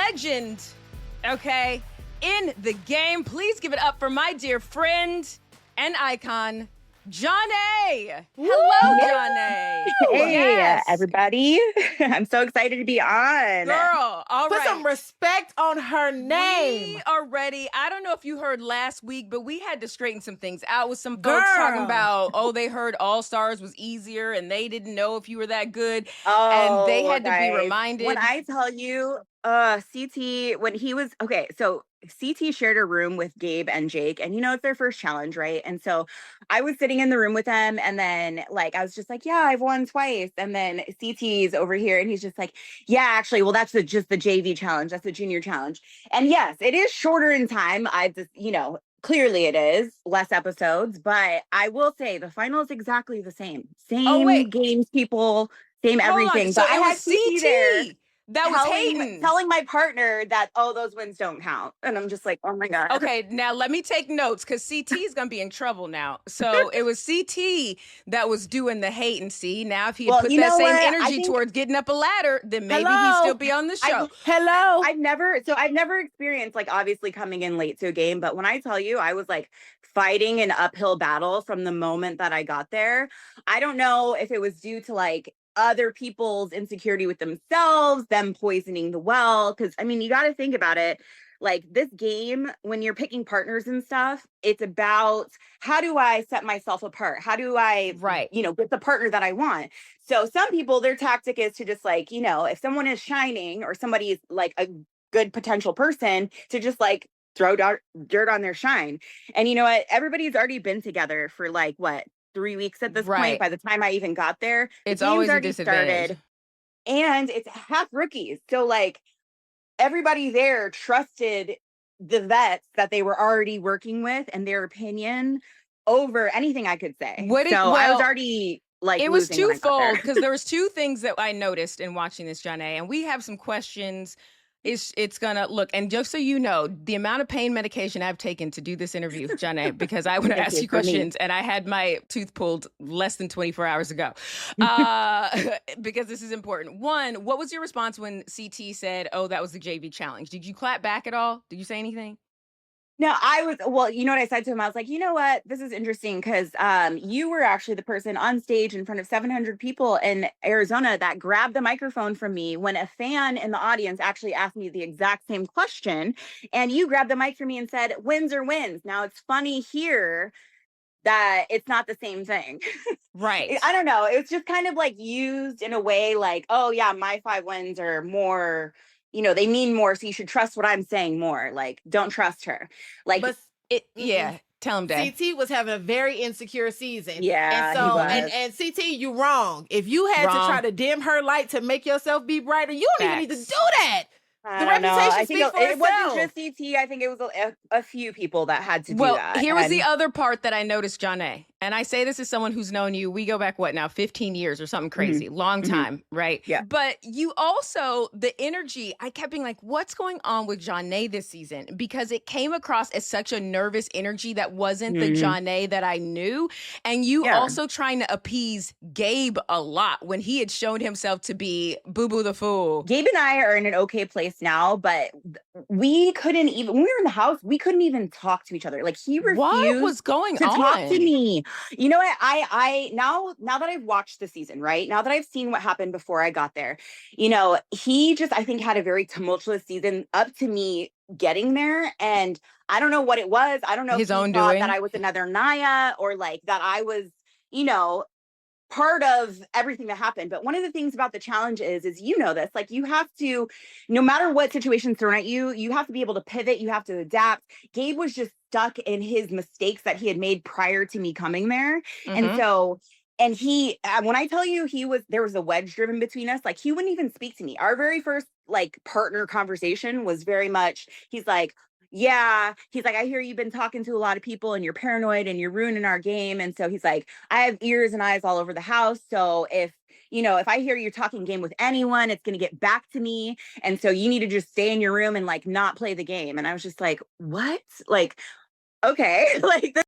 legend, okay, in the game. Please give it up for my dear friend and icon, Jonna. Hello, Jonna. Hey, Yes. everybody. I'm so excited to be on. Girl, all Put right. some respect on her name. We are ready. I don't know if you heard last week, but we had to straighten some things out with some folks talking about, they heard All Stars was easier and they didn't know if you were that good. And they had to be guys, reminded. When I tell you, CT, when he was, okay, so CT shared a room with Gabe and Jake, and it's their first challenge, right? And so I was sitting in the room with them, and then I was just like, yeah, I've won twice. And then CT's over here, and he's just like, yeah, actually, well, that's just the JV challenge. That's the junior challenge. And yes, it is shorter in time. I just, clearly it is less episodes, but I will say the final is exactly the same. Same games, people, same everything. So but it I was had CT there that was hating. telling my partner that, those wins don't count. And I'm just like, oh my God. Okay, now let me take notes because CT is going to be in trouble now. So it was CT that was doing the hate, and see, now if he had put that same energy towards getting up a ladder, then maybe he'd still be on the show. I've never experienced, obviously coming in late to a game, but when I tell you, I was fighting an uphill battle from the moment that I got there. I don't know if it was due to other people's insecurity with themselves, them poisoning the well. Cause you got to think about it. This game, when you're picking partners and stuff, it's about how do I set myself apart? How do I, get the partner that I want? So some people, their tactic is to just if someone is shining or somebody is a good potential person, to just throw dirt on their shine. And you know what? Everybody's already been together for 3 weeks at this point. By the time I even got there, it's always already started, and it's half rookies. So everybody there trusted the vets that they were already working with and their opinion over anything I could say. I was already it was twofold because there was two things that I noticed in watching this, Jonna, and we have some questions. It's gonna look, and just so you know, the amount of pain medication I've taken to do this interview, Jonna, because I would ask you questions, and I had my tooth pulled less than 24 hours ago, because this is important. One, what was your response when CT said, "Oh, that was the JV challenge"? Did you clap back at all? Did you say anything? No, you know what I said to him? I was like, you know what? This is interesting because you were actually the person on stage in front of 700 people in Arizona that grabbed the microphone from me when a fan in the audience actually asked me the exact same question. And you grabbed the mic from me and said, wins are wins. Now, it's funny here that it's not the same thing. Right. I don't know. It was just kind of used in a way oh, yeah, my 5 wins are more... they mean more, so you should trust what I'm saying more. Don't trust her. Tell him, Dad. CT was having a very insecure season. Yeah, and so and CT, you wrong. If you had to try to dim her light to make yourself be brighter, you don't even need to do that. The reputation speaks for itself. It wasn't just CT. I think it was a few people that had to do that. Well, here was the other part that I noticed, Jonna. And I say this as someone who's known you. We go back, 15 years or something crazy. Long time, right? Yeah. But you also, the energy, I kept being like, what's going on with Jonna this season? Because it came across as such a nervous energy that wasn't the Jonna that I knew. And you also trying to appease Gabe a lot when he had shown himself to be Boo-Boo the Fool. Gabe and I are in an okay place now, but we couldn't even, when we were in the house, we couldn't even talk to each other. He refused what was going to talk to me. You know what? I now that I've watched the season, right? Now that I've seen what happened before I got there, he just, I think, had a very tumultuous season up to me getting there. And I don't know what it was. I don't know his if he own thought doing that I was another Naya or that I was, part of everything that happened. But one of the things about the challenge is this, you have to, no matter what situation's thrown at you, you have to be able to pivot. You have to adapt. Gabe was just stuck in his mistakes that he had made prior to me coming there. And so, and he, when I tell you there was a wedge driven between us, he wouldn't even speak to me. Our very first partner conversation was very much, he's like, yeah, he's like, I hear you've been talking to a lot of people and you're paranoid and you're ruining our game. And so he's like, I have ears and eyes all over the house. So if I hear you're talking game with anyone, it's going to get back to me. And so you need to just stay in your room and not play the game. And I was just like, what? Okay.